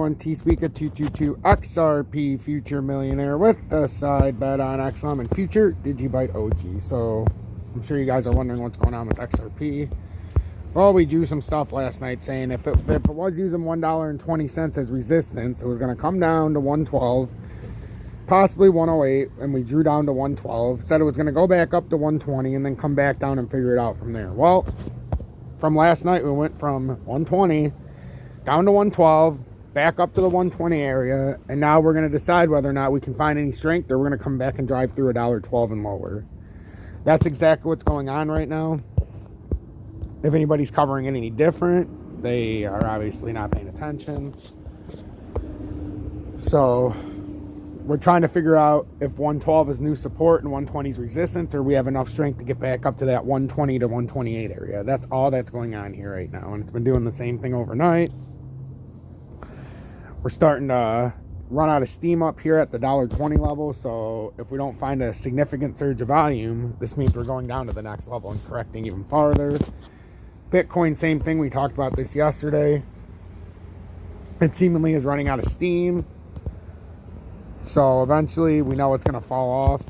everyone. T-Speaker 222 XRP Future Millionaire with a side bet on XLM and Future Digibyte OG. So I'm sure you guys are wondering what's going on with XRP. Well, we drew some stuff last night saying if it was using $1.20 as resistance, it was going to come down to 112, possibly 108, and we drew down to 112. Said it was going to go back up to 120 and then come back down and figure it out from there. Well, from last night, we went from 120 down to 112, back up to the 120 area, and now we're going to decide whether or not we can find any strength or we're going to come back and drive through $1.12 and lower. That's exactly what's going on right now. If anybody's covering it any different, they are obviously not paying attention. So we're trying to figure out if 112 is new support and 120 is resistance, or we have enough strength to get back up to that 120 to 128 area. That's all that's going on here right now, and it's been doing the same thing overnight. We're starting to run out of steam up here at the $1.20 level, so if we don't find a significant surge of volume, this means we're going down to the next level and correcting even farther. Bitcoin, same thing. We talked about this yesterday. It seemingly is running out of steam. So eventually we know it's going to fall off.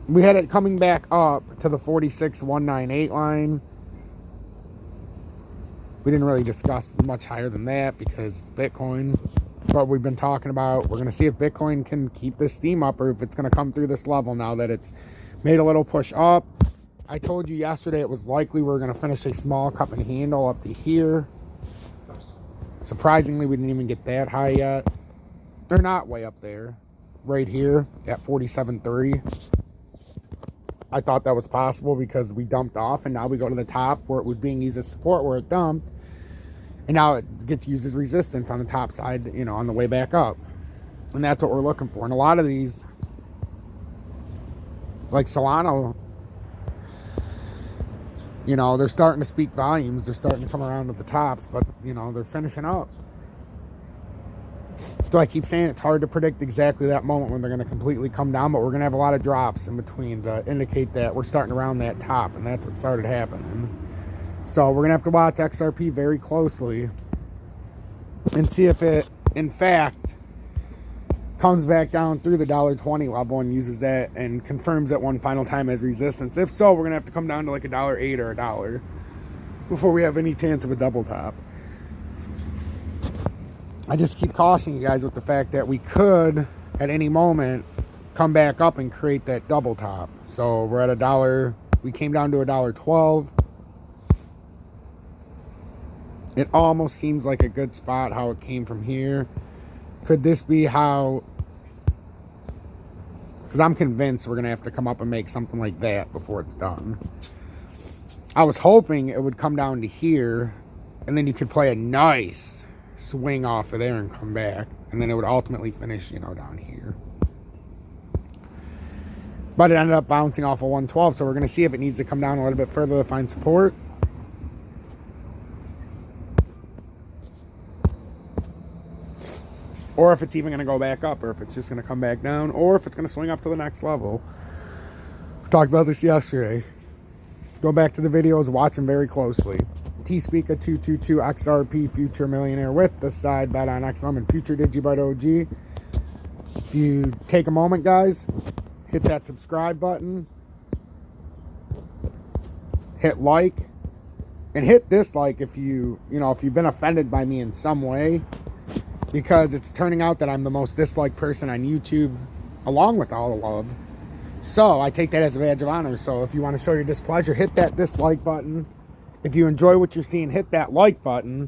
We had it coming back up to the 46,198 line. We didn't really discuss much higher than that because it's Bitcoin. But we've been talking about, we're going to see if Bitcoin can keep this steam up or if it's going to come through this level now that it's made a little push up. I told you yesterday it was likely we were going to finish a small cup and handle up to here. Surprisingly, we didn't even get that high yet. They're not way up there. Right here at 47.3. I thought that was possible because we dumped off and now we go to the top where it was being used as support where it dumped. And now it gets used as resistance on the top side, you know, on the way back up. And that's what we're looking for. And a lot of these, like Solana, you know, they're starting to speak volumes. They're starting to come around at the tops, but, you know, they're finishing up. So I keep saying it's hard to predict exactly that moment when they're going to completely come down, but we're going to have a lot of drops in between to indicate that we're starting around that top, and that's what started happening. So we're going to have to watch XRP very closely and see if it, in fact, comes back down through the $1.20 level and uses that and confirms it one final time as resistance. If so, we're going to have to come down to like $1.08 or $1 before we have any chance of a double top. I just keep cautioning you guys with the fact that we could, at any moment, come back up and create that double top. So we're at $1. We came down to $1.12. It almost seems like a good spot how it came from here. Could this be how... Because I'm convinced we're going to have to come up and make something like that before it's done. I was hoping it would come down to here, and then you could play a nice swing off of there and come back. And then it would ultimately finish, you know, down here. But it ended up bouncing off of 112, so we're going to see if it needs to come down a little bit further to find support. Or if it's even going to go back up, or if it's just going to come back down, or if it's going to swing up to the next level. We talked about this yesterday. Go back to the videos, watch them very closely. T-Speaker 222 XRP Future Millionaire with the side bet on XLM and Future Digibyte OG. If you take a moment, guys, hit that subscribe button. Hit like. And hit dislike if if you've been offended by me in some way. Because it's turning out that I'm the most disliked person on YouTube, along with all the love. So I take that as a badge of honor. So if you want to show your displeasure, hit that dislike button. If you enjoy what you're seeing, hit that like button.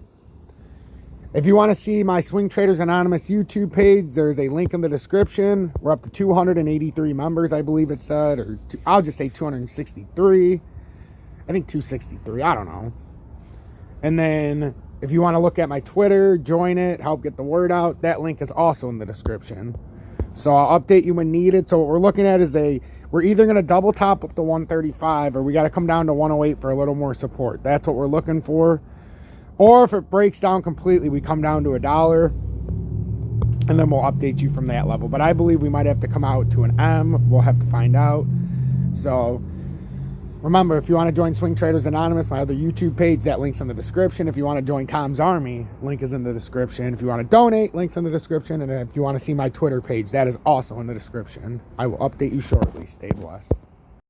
If you want to see my Swing Traders Anonymous YouTube page, there's a link in the description. We're up to 283 members, I believe it said. Or I'll just say 263. I think 263. I don't know. And then... if you want to look at my Twitter, join it, help get the word out, that link is also in the description. So I'll update you when needed. So what we're looking at is we're either going to double top up to 135 or we got to come down to 108 for a little more support. That's what we're looking for. Or if it breaks down completely, we come down to $1 and then we'll update you from that level. But I believe we might have to come out to an M. We'll have to find out. So Remember, if you want to join Swing Traders Anonymous, my other YouTube page, that link's in the description. If you want to join Tom's Army, link is in the description. If you want to donate, link's in the description. And if you want to see my Twitter page, that is also in the description. I will update you shortly. Stay blessed.